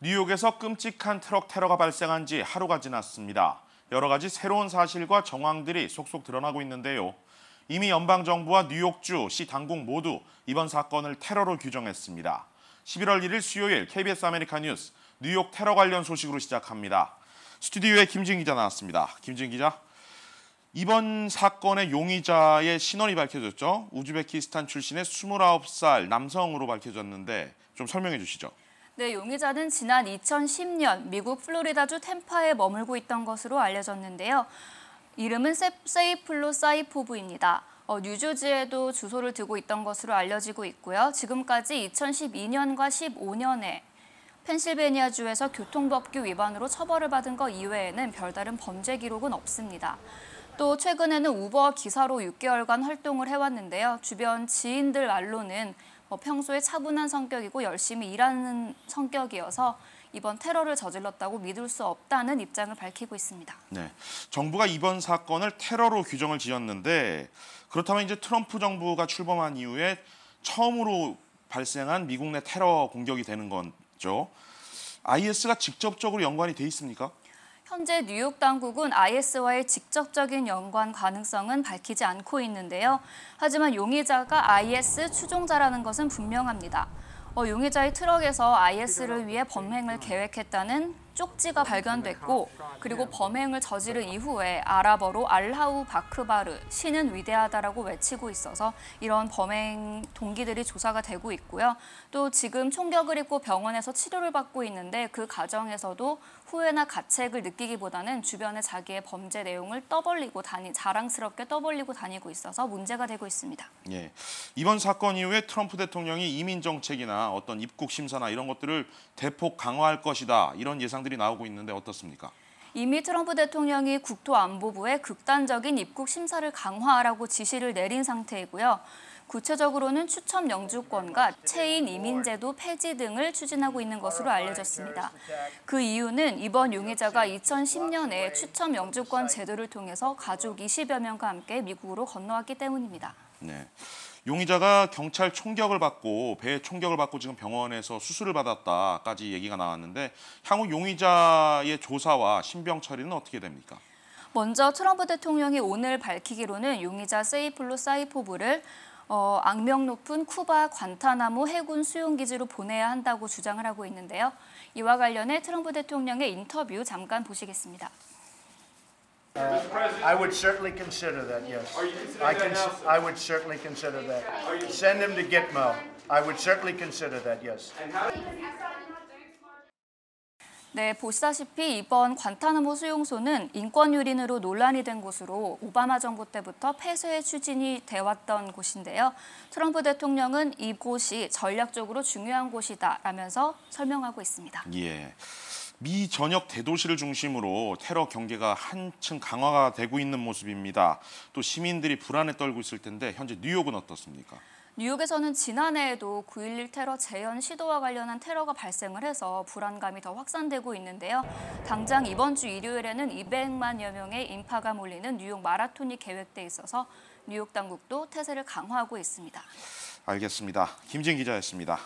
뉴욕에서 끔찍한 트럭 테러가 발생한 지 하루가 지났습니다. 여러 가지 새로운 사실과 정황들이 속속 드러나고 있는데요. 이미 연방정부와 뉴욕주, 시 당국 모두 이번 사건을 테러로 규정했습니다. 11월 1일 수요일 KBS 아메리카 뉴스 뉴욕 테러 관련 소식으로 시작합니다. 스튜디오에 김진 기자 나왔습니다. 김진 기자, 이번 사건의 용의자의 신원이 밝혀졌죠. 우즈베키스탄 출신의 29살 남성으로 밝혀졌는데 좀 설명해 주시죠. 네, 용의자는 지난 2010년 미국 플로리다주 템파에 머물고 있던 것으로 알려졌는데요. 이름은 세이플로 사이포브입니다. 뉴저지에도 주소를 두고 있던 것으로 알려지고 있고요. 지금까지 2012년과 15년에 펜실베니아주에서 교통법규 위반으로 처벌을 받은 것 이외에는 별다른 범죄 기록은 없습니다. 또 최근에는 우버 기사로 6개월간 활동을 해왔는데요. 주변 지인들 말로는 평소에 차분한 성격이고 열심히 일하는 성격이어서 이번 테러를 저질렀다고 믿을 수 없다는 입장을 밝히고 있습니다. 네, 정부가 이번 사건을 테러로 규정을 지었는데 그렇다면 이제 트럼프 정부가 출범한 이후에 처음으로 발생한 미국 내 테러 공격이 되는 거죠. IS가 직접적으로 연관이 돼 있습니까? 현재 뉴욕 당국은 IS와의 직접적인 연관 가능성은 밝히지 않고 있는데요. 하지만 용의자가 IS 추종자라는 것은 분명합니다. 용의자의 트럭에서 IS를 위해 범행을 계획했다는 쪽지가 발견됐고, 그리고 범행을 저지른 이후에 아랍어로 알라우 바크바르, 신은 위대하다라고 외치고 있어서 이런 범행 동기들이 조사가 되고 있고요. 또 지금 총격을 입고 병원에서 치료를 받고 있는데 그 과정에서도 후회나 가책을 느끼기보다는 주변에 자기의 범죄 내용을 자랑스럽게 떠벌리고 다니고 있어서 문제가 되고 있습니다. 예, 이번 사건 이후에 트럼프 대통령이 이민 정책이나 어떤 입국 심사나 이런 것들을 대폭 강화할 것이다, 이런 예상들이 나오고 있는데 어떻습니까? 이미 트럼프 대통령이 국토안보부에 극단적인 입국 심사를 강화하라고 지시를 내린 상태이고요. 구체적으로는 추첨 영주권과 체인 이민제도 폐지 등을 추진하고 있는 것으로 알려졌습니다. 그 이유는 이번 용의자가 2010년에 추첨 영주권 제도를 통해서 가족 20여 명과 함께 미국으로 건너왔기 때문입니다. 네, 용의자가 경찰 총격을 받고 배에 총격을 받고 지금 병원에서 수술을 받았다까지 얘기가 나왔는데 향후 용의자의 조사와 신병 처리는 어떻게 됩니까? 먼저 트럼프 대통령이 오늘 밝히기로는 용의자 세이플로 사이포브를 악명 높은 쿠바 관타나모 해군 수용기지로 보내야 한다고 주장을 하고 있는데요. 이와 관련해 트럼프 대통령의 인터뷰 잠깐 보시겠습니다. I would certainly consider that, yes. I would certainly consider that. Send him to Gitmo. I would certainly consider that, yes. 네, 보시다시피 이번 관타나모 수용소는 인권 유린으로 논란이 된 곳으로 오바마 정부 때부터 폐쇄 추진이 돼왔던 곳인데요. 트럼프 대통령은 이곳이 전략적으로 중요한 곳이다라면서 설명하고 있습니다. 예, 미 전역 대도시를 중심으로 테러 경계가 한층 강화가 되고 있는 모습입니다. 또 시민들이 불안에 떨고 있을 텐데 현재 뉴욕은 어떻습니까? 뉴욕에서는 지난해에도 9.11 테러 재현 시도와 관련한 테러가 발생을 해서 불안감이 더 확산되고 있는데요. 당장 이번 주 일요일에는 200만여 명의 인파가 몰리는 뉴욕 마라톤이 계획돼 있어서 뉴욕 당국도 태세를 강화하고 있습니다. 알겠습니다. 김진 기자였습니다.